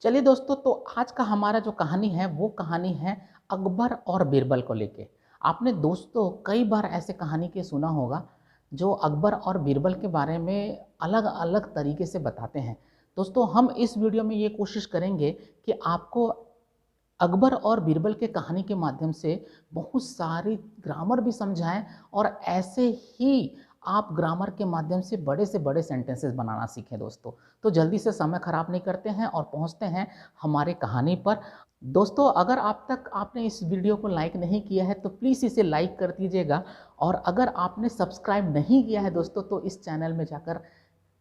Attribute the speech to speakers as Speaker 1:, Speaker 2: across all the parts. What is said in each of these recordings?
Speaker 1: चलिए दोस्तों, तो आज का हमारा जो कहानी है वो कहानी है अकबर और बीरबल को लेके। आपने दोस्तों कई बार ऐसे कहानी के सुना होगा जो अकबर और बीरबल के बारे में अलग अलग तरीके से बताते हैं। दोस्तों, हम इस वीडियो में ये कोशिश करेंगे कि आपको अकबर और बीरबल के कहानी के माध्यम से बहुत सारी ग्रामर भी समझाएं और ऐसे ही आप ग्रामर के माध्यम से बड़े सेंटेंसेस बनाना सीखें दोस्तों। तो जल्दी से समय खराब नहीं करते हैं और पहुंचते हैं हमारे कहानी पर। दोस्तों, अगर आप तक आपने इस वीडियो को लाइक नहीं किया है तो प्लीज़ इसे लाइक कर दीजिएगा, और अगर आपने सब्सक्राइब नहीं किया है दोस्तों तो इस चैनल में जाकर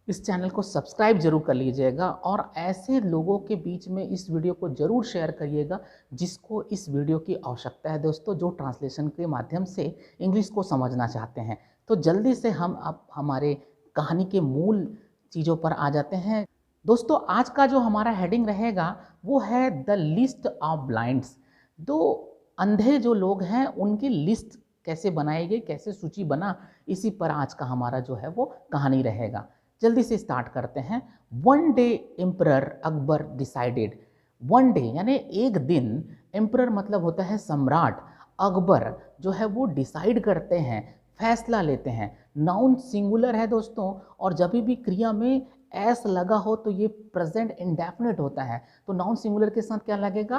Speaker 1: इस चैनल को सब्सक्राइब जरूर कर लीजिएगा, और ऐसे लोगों के बीच में इस वीडियो को जरूर शेयर करिएगा जिसको इस वीडियो की आवश्यकता है दोस्तों, जो ट्रांसलेशन के माध्यम से इंग्लिश को समझना चाहते हैं। तो जल्दी से हम अब हमारे कहानी के मूल चीज़ों पर आ जाते हैं। दोस्तों, आज का जो हमारा हेडिंग रहेगा वो है द लिस्ट ऑफ ब्लाइंड्स। दो अंधे जो लोग हैं उनकी लिस्ट कैसे बनाई गई, कैसे सूची बना, इसी पर आज का हमारा जो है वो कहानी रहेगा। जल्दी से स्टार्ट करते हैं। One day emperor Akbar decided. One day यानी एक दिन, एम्परर मतलब होता है सम्राट, अकबर जो है वो डिसाइड करते हैं, फैसला लेते हैं। नाउन सिंगुलर है दोस्तों, और जब भी क्रिया में एस लगा हो तो ये प्रेजेंट इंडेफिनिट होता है। तो नाउन सिंगुलर के साथ क्या लगेगा,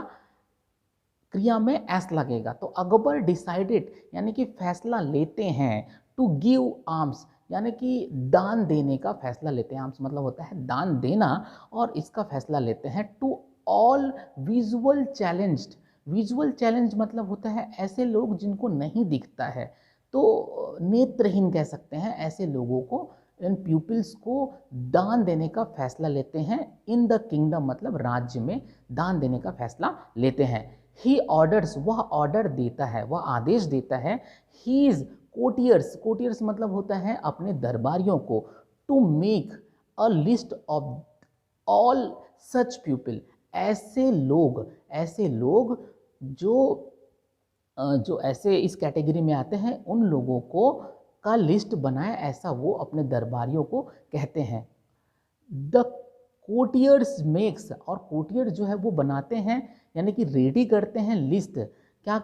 Speaker 1: क्रिया में एस लगेगा। तो अकबर डिसाइडेड यानी कि फैसला लेते हैं। टू गिव आर्म्स यानी कि दान देने का फैसला लेते हैं। आर्म्स मतलब होता है दान देना, और इसका फैसला लेते हैं। To all visual challenged. Visual challenge मतलब होता है ऐसे लोग जिनको नहीं दिखता है, तो नेत्रहीन कह सकते हैं ऐसे लोगों को, इन पीपल्स को दान देने का फैसला लेते हैं। इन द किंगडम मतलब राज्य में दान देने का फैसला लेते हैं। ही ऑर्डर्स वह ऑर्डर देता है, वह आदेश देता है। ही इज कोटियर्स, कोटियर्स मतलब होता है अपने दरबारियों को। To make a list of all such people, ऐसे लोग जो जो ऐसे इस कैटेगरी में आते हैं उन लोगों को का लिस्ट बनाए, ऐसा वो अपने दरबारियों को कहते हैं। द कोटियर्स मेक्स, और कोटियर जो है वो बनाते हैं यानी कि रेडी करते हैं लिस्ट। क्या,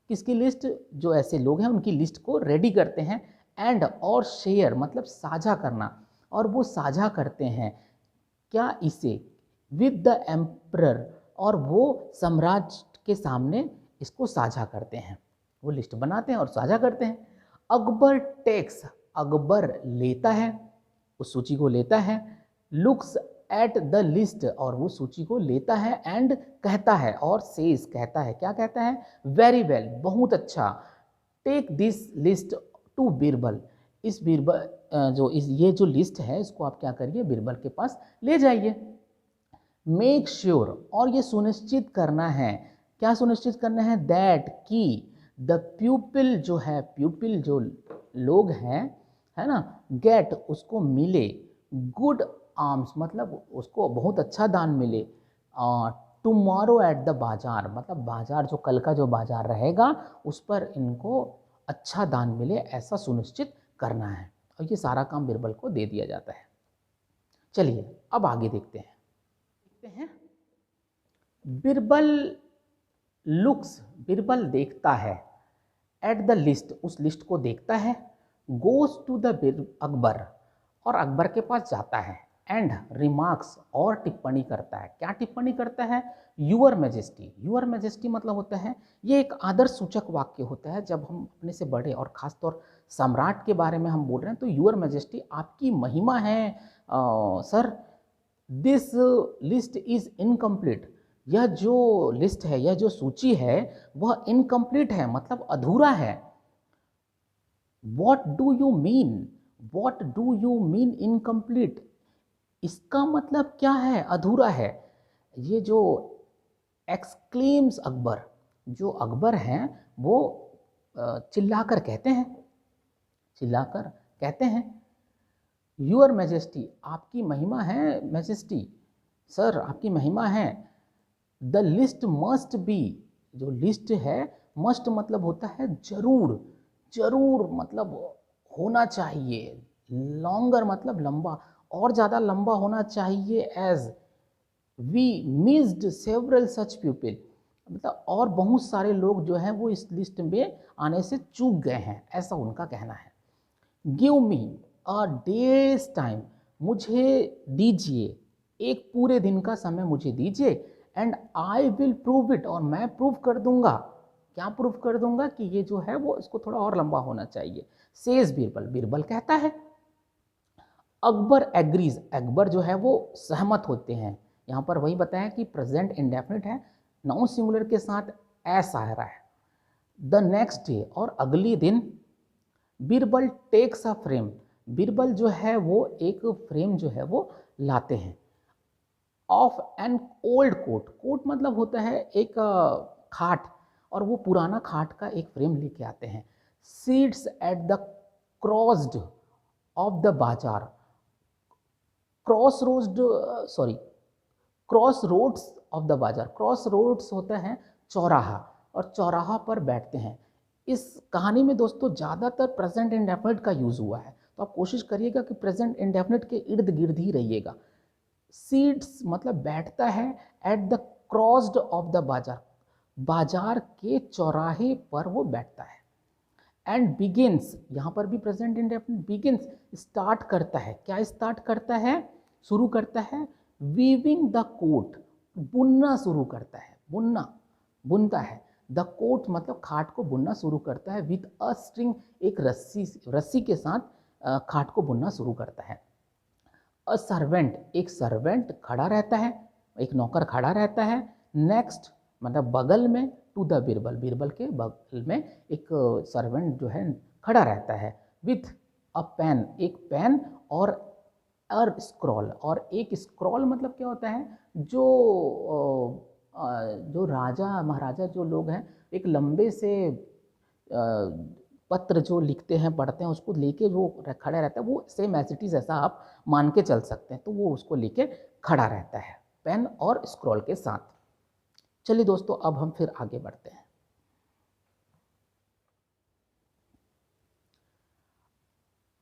Speaker 1: किसकी लिस्ट, जो ऐसे लोग हैं उनकी लिस्ट को रेडी करते हैं। एंड और शेयर मतलब साझा करना, और वो साझा करते हैं क्या, इसे विद द एम्परर, और वो सम्राट के सामने इसको साझा करते हैं। वो लिस्ट बनाते हैं और साझा करते हैं। अकबर टेक्स, अकबर लेता है, उस सूची को लेता है। लुक्स एट द लिस्ट, और वो सूची को लेता है। एंड कहता है, और सेज कहता है, क्या कहता है, वेरी वेल बहुत अच्छा। Take this list to Birbal, इस बीरबल ये जो लिस्ट है इसको आप क्या करिए, बीरबल के पास ले जाइए। मेक श्योर, और ये सुनिश्चित करना है, क्या सुनिश्चित करना है, दैट कि द प्यूपिल जो है, प्यूपिल जो लोग हैं, है ना, गेट उसको मिले, गुड आर्म्स मतलब उसको बहुत अच्छा दान मिले। टुमारो एट द बाजार मतलब बाजार, जो कल का जो बाजार रहेगा उस पर इनको अच्छा दान मिले, ऐसा सुनिश्चित करना है। और ये सारा काम बीरबल को दे दिया जाता है। चलिए अब आगे देखते हैं। बीरबल लुक्स, बीरबल देखता है, एट द लिस्ट उस लिस्ट को देखता है। गोज टू द अकबर, और अकबर के पास जाता है। एंड रिमार्क्स, और टिप्पणी करता है। क्या टिप्पणी करता है, यूअर मैजेस्टी। यूअर मैजेस्टी मतलब होता है, ये एक आदर सूचक वाक्य होता है जब हम अपने से बड़े और खासतौर सम्राट के बारे में हम बोल रहे हैं, तो यूअर मैजेस्टी आपकी महिमा है sir, this list is incomplete, यह जो लिस्ट है, यह जो सूची है वह इनकम्प्लीट है मतलब अधूरा है। What do you mean, what do you mean incomplete, इसका मतलब क्या है, अधूरा है। ये जो एक्सक्लेम्स अकबर, जो अकबर हैं वो चिल्लाकर कहते हैं, चिल्लाकर कहते हैं, यूअर मैजेस्टी आपकी महिमा है, मैजेस्टी सर आपकी महिमा है। द लिस्ट मस्ट बी, जो लिस्ट है, मस्ट मतलब होता है जरूर, जरूर मतलब होना चाहिए। लॉन्गर मतलब लंबा, और ज़्यादा लंबा होना चाहिए। As we missed several such people, मतलब और बहुत सारे लोग जो हैं वो इस लिस्ट में आने से चूक गए हैं, ऐसा उनका कहना है। गिव मी अ डेज टाइम, मुझे दीजिए एक पूरे दिन का समय मुझे दीजिए, and I will prove it, और मैं प्रूव कर दूंगा। क्या प्रूव कर दूंगा कि ये जो है वो इसको थोड़ा और लंबा होना चाहिए। सेज बीरबल, बीरबल कहता है। अकबर एग्रीज, अकबर जो है वो सहमत होते हैं। यहाँ पर वही बताया कि प्रेजेंट इंडेफिनिट है, नाउन सिंगुलर के साथ एस आ रहा है। द नेक्स्ट डे, और अगले दिन, Birbal takes a frame, Birbal जो है वो एक फ्रेम जो है वो लाते हैं। Of an old coat, coat मतलब होता है एक खाट, और वो पुराना खाट का एक फ्रेम लेके आते हैं। Seats at the crossed of the bazaar, cross road, sorry, cross roads of the bazaar, cross roads होता है चौराहा, और चौराहा पर बैठते हैं। इस कहानी में दोस्तों ज़्यादातर प्रेजेंट इंडेफिनिट का यूज़ हुआ है, तो आप कोशिश करिएगा कि प्रेजेंट इंडेफिनिट के इर्द गिर्द ही रहिएगा। सीट्स मतलब बैठता है, eight the crossed of the बाजार, बाजार के चौराहे पर वो बैठता है। एंड बिगिंस, यहाँ पर भी प्रेजेंट इंडेफिनिट, बिगिंस स्टार्ट करता है, क्या स्टार्ट करता है, शुरू करता है, वीविंग द कोट, बुनना शुरू करता है, बुनना, बुनता है। द कोट मतलब खाट को बुनना शुरू करता है, विथ अ स्ट्रिंग, एक रस्सी, रस्सी के साथ खाट को बुनना शुरू करता है। अ सर्वेंट, एक सर्वेंट खड़ा रहता है, एक नौकर खड़ा रहता है। नेक्स्ट मतलब बगल में, टू द बीरबल, बीरबल के बगल में एक सर्वेंट जो है खड़ा रहता है। विथ अ पेन, एक पेन, और स्क्रॉल, और एक स्क्रॉल मतलब क्या होता है, जो राजा महाराजा जो लोग हैं एक लंबे से पत्र जो लिखते हैं पढ़ते हैं उसको लेके वो खड़ा रहता है, वो सेम एज इट इज़ ऐसा आप मान के चल सकते हैं। तो वो उसको लेके खड़ा रहता है पेन और स्क्रॉल के साथ। चलिए दोस्तों, अब हम फिर आगे बढ़ते हैं।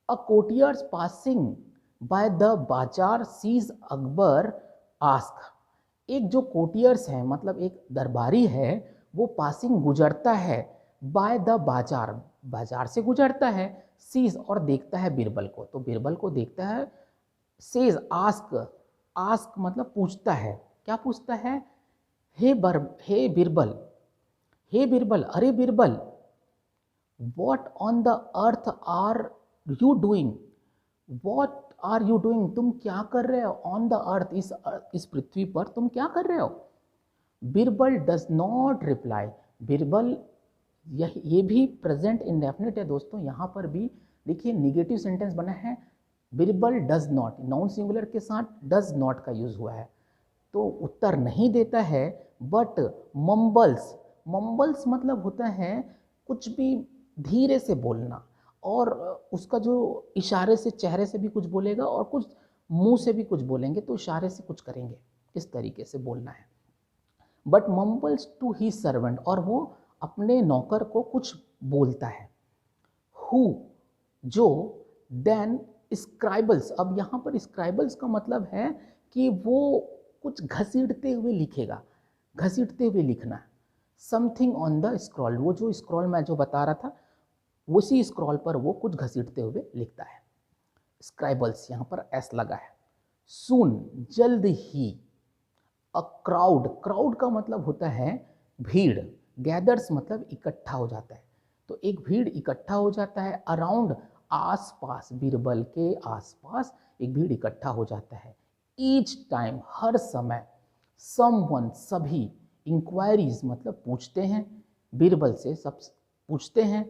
Speaker 1: अ कोटियर्स पासिंग बाय द बाजार सीज अकबर आस्क, एक जो कोटियर्स है मतलब एक दरबारी है, वो पासिंग गुजरता है, बाय द बाजार, बाजार से गुजरता है, सीज और देखता है बीरबल को, तो बीरबल को देखता है। सेज आस्क, आस्क मतलब पूछता है, क्या पूछता है, हे बीरबल, हे बीरबल, अरे Birbal, what on the earth are you doing, what are you doing, तुम क्या कर रहे हो, ऑन द अर्थ, इस पृथ्वी पर तुम क्या कर रहे हो। Birbal does not reply, Birbal, ये भी प्रेजेंट इंडेफिनिट है दोस्तों, यहाँ पर भी देखिए निगेटिव सेंटेंस बना है। Birbal does not, noun singular के साथ डज नॉट का यूज हुआ है, तो उत्तर नहीं देता है। बट मम्बल्स, मम्बल्स मतलब होता है कुछ भी धीरे से बोलना, और उसका जो इशारे से, चेहरे से भी कुछ बोलेगा और कुछ मुंह से भी कुछ बोलेंगे, तो इशारे से कुछ करेंगे, इस तरीके से बोलना है। बट मम्बल्स टू ही सर्वेंट, और वो अपने नौकर को कुछ बोलता है। हु, जो, देन स्क्राइबल्स, अब यहाँ पर स्क्राइबल्स का मतलब है कि वो कुछ घसीटते हुए लिखेगा, घसीटते हुए लिखना। समथिंग ऑन द स्क्रॉल, वो जो स्क्रॉल मैं जो बता रहा था उसी स्क्रॉल पर वो कुछ घसीटते हुए लिखता है। स्क्राइबल्स, यहाँ पर एस लगा है। सून, जल्द ही। अ क्राउड, क्राउड का मतलब होता है भीड़, गैदर्स मतलब इकट्ठा हो जाता है, तो एक भीड़ इकट्ठा हो जाता है। अराउंड, आसपास, बीरबल के आसपास एक भीड़ इकट्ठा हो जाता है। ईच टाइम, हर समय। समवन, सभी। इंक्वायरीज मतलब पूछते हैं, बीरबल से सब पूछते हैं,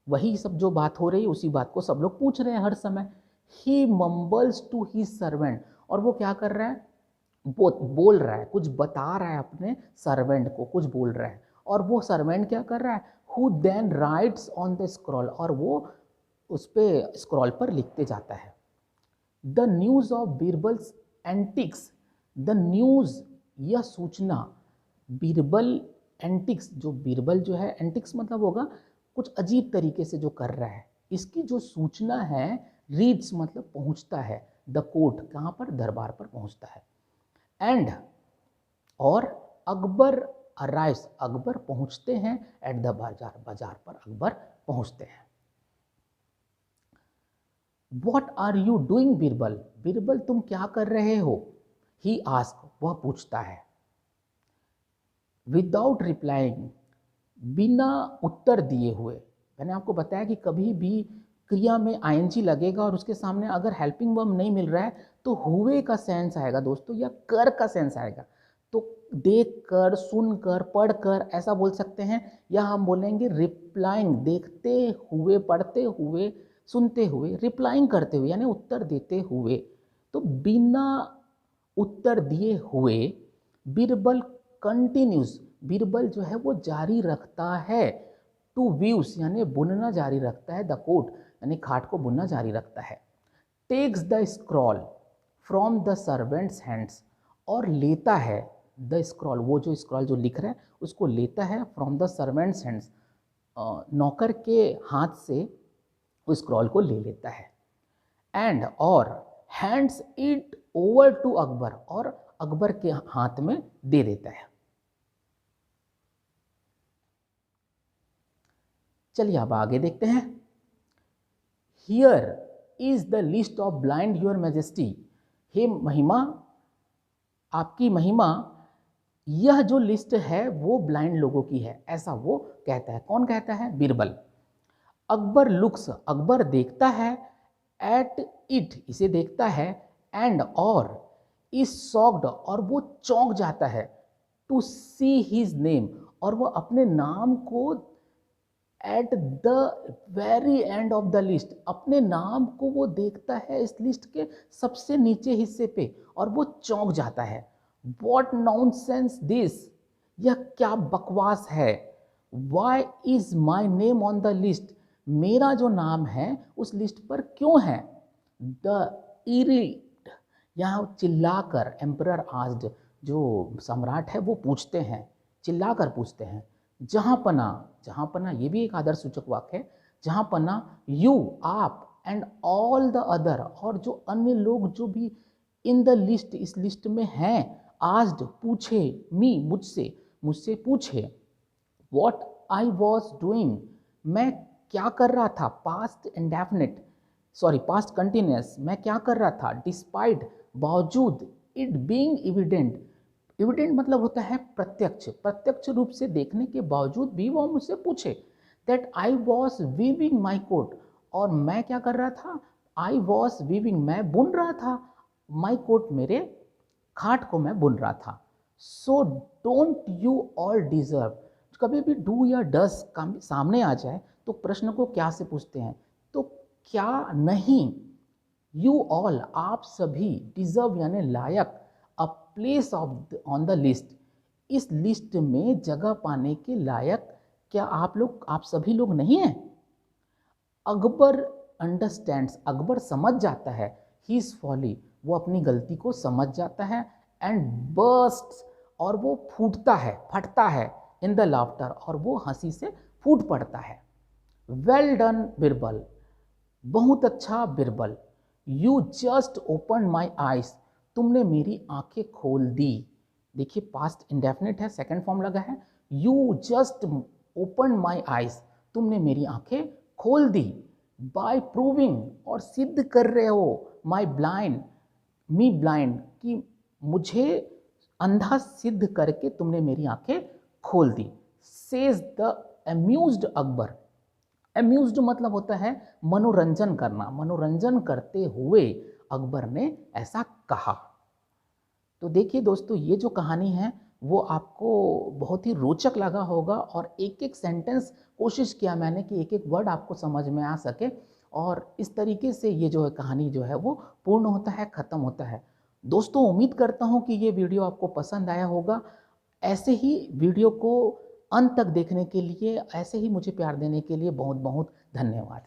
Speaker 1: वही सब जो बात हो रही है उसी बात को सब लोग पूछ रहे हैं हर समय। ही मम्बल्स टू ही सर्वेंट, और वो क्या कर रहा है, बोल रहा है, कुछ बता रहा है अपने सर्वेंट को, कुछ बोल रहा है, और वो सर्वेंट क्या कर रहा है, who then writes on the scroll, और वो उस पे स्क्रॉल पर लिखते जाता है। The news of Birbal's antics, the news, यह सूचना, बीरबल एंटिक्स, जो बीरबल जो है, एंटिक्स मतलब होगा कुछ अजीब तरीके से जो कर रहा है, इसकी जो सूचना है, रीड्स मतलब पहुंचता है, द कोर्ट, कहाँ पर, दरबार पर पहुंचता है। एंड और अकबर अराइव्स, अकबर पहुंचते हैं एट द बाजार, बाजार पर अकबर पहुंचते हैं। What are you doing Birbal, Birbal तुम क्या कर रहे हो? ही आस्क, वह पूछता है। विदाउट रिप्लाइंग, बिना उत्तर दिए हुए। मैंने आपको बताया कि कभी भी क्रिया में आईएनजी लगेगा और उसके सामने अगर हेल्पिंग वर्ब नहीं मिल रहा है तो हुए का सेंस आएगा दोस्तों, या कर का सेंस आएगा। तो देख कर, सुनकर, पढ़कर ऐसा बोल सकते हैं, या हम बोलेंगे रिप्लाइंग, देखते हुए, पढ़ते हुए, सुनते हुए, रिप्लाइंग करते हुए यानी उत्तर देते हुए। तो बिना उत्तर दिए हुए बीरबल कंटिन्यूज, बीरबल जो है वो जारी रखता है, टू व्यूज यानी बुनना जारी रखता है, द कोट यानी खाट को बुनना जारी रखता है। Takes the scroll from the servants hands, और लेता है द स्क्रॉल, वो जो स्क्रॉल जो लिख रहा है उसको लेता है फ्रॉम द सर्वेंट्स हैंड्स, नौकर के हाथ से उस स्क्रॉल को ले लेता है। एंड और hands it over to Akbar, और अकबर के हाथ में दे देता है। चलिए अब आगे देखते हैं। Here is the list of blind your majesty, हे महिमा, आपकी महिमा, यह जो लिस्ट है वो ब्लाइंड लोगों की है, ऐसा वो कहता है। कौन कहता है? बीरबल। अकबर लुक्स, अकबर देखता है, एट इट, इसे देखता है, एंड और इज शॉक्ड, और वो चौंक जाता है, टू सी हिज नेम, और वो अपने नाम को at the very end of the list, अपने नाम को वो देखता है इस लिस्ट के सबसे नीचे हिस्से पे, और वो चौंक जाता है। वॉट नॉनसेंस दिस, यह क्या बकवास है। Why is my name on the list, मेरा जो नाम है उस लिस्ट पर क्यों है। द इरिट, यहाँ चिल्लाकर, एम्परर आस्क्ड, जो सम्राट है वो पूछते हैं, चिल्लाकर पूछते हैं। जहाँ पना, जहाँ पना ये भी एक आदर सूचक वाक्य है। जहाँ पना, यू, आप, एंड ऑल द अदर, और जो अन्य लोग जो भी इन द लिस्ट, इस लिस्ट में हैं, आस्क्ड, पूछे, मी, मुझसे, मुझसे पूछे। वॉट आई वॉज डूइंग, मैं क्या कर रहा था। Past indefinite, sorry past continuous, मैं क्या कर रहा था। डिस्पाइट, बावजूद, इट बीइंग एविडेंट, एविडेंट मतलब होता है प्रत्यक्ष, प्रत्यक्ष रूप से देखने के बावजूद भी वो मुझसे पूछे। That I was weaving my coat, और मैं क्या कर रहा था। आई वॉज वीविंग, मैं बुन रहा था, माई कोट, मेरे खाट को मैं बुन रहा था। So don't you all deserve, कभी भी डू या डस सामने आ जाए तो प्रश्न को क्या से पूछते हैं, तो क्या नहीं, यू ऑल, आप सभी, डिजर्व यानी लायक, a place of on the list, इस लिस्ट में जगह पाने के लायक क्या आप लोग, आप सभी लोग नहीं हैं। अकबर अंडरस्टैंड्स, अकबर समझ जाता है, हीज फॉली, वो अपनी गलती को समझ जाता है, एंड बर्स्ट्स, और वो फूटता है, फटता है, इन द लाफ्टर, और वो हंसी से फूट पड़ता है। वेल डन बीरबल, बहुत अच्छा Birbal. You just open my eyes, तुमने मेरी आंखें खोल दी। देखिए पास्ट इंडेफिनिट है, सेकंड फॉर्म लगा है। You just open my eyes, तुमने मेरी आंखें खोल दी। बाय प्रूविंग, और सिद्ध कर रहे हो, माई ब्लाइंड, मी ब्लाइंड, कि मुझे अंधा सिद्ध करके तुमने मेरी आंखें खोल दी। Says the amused Akbar, amused मतलब होता है मनोरंजन करना, मनोरंजन करते हुए अकबर ने ऐसा कहा। तो देखिए दोस्तों, ये जो कहानी है वो आपको बहुत ही रोचक लगा होगा, और एक एक सेंटेंस कोशिश किया मैंने कि एक एक वर्ड आपको समझ में आ सके, और इस तरीके से ये जो है कहानी जो है वो पूर्ण होता है, ख़त्म होता है। दोस्तों उम्मीद करता हूँ कि ये वीडियो आपको पसंद आया होगा। ऐसे ही वीडियो को अंत तक देखने के लिए, ऐसे ही मुझे प्यार देने के लिए बहुत बहुत धन्यवाद।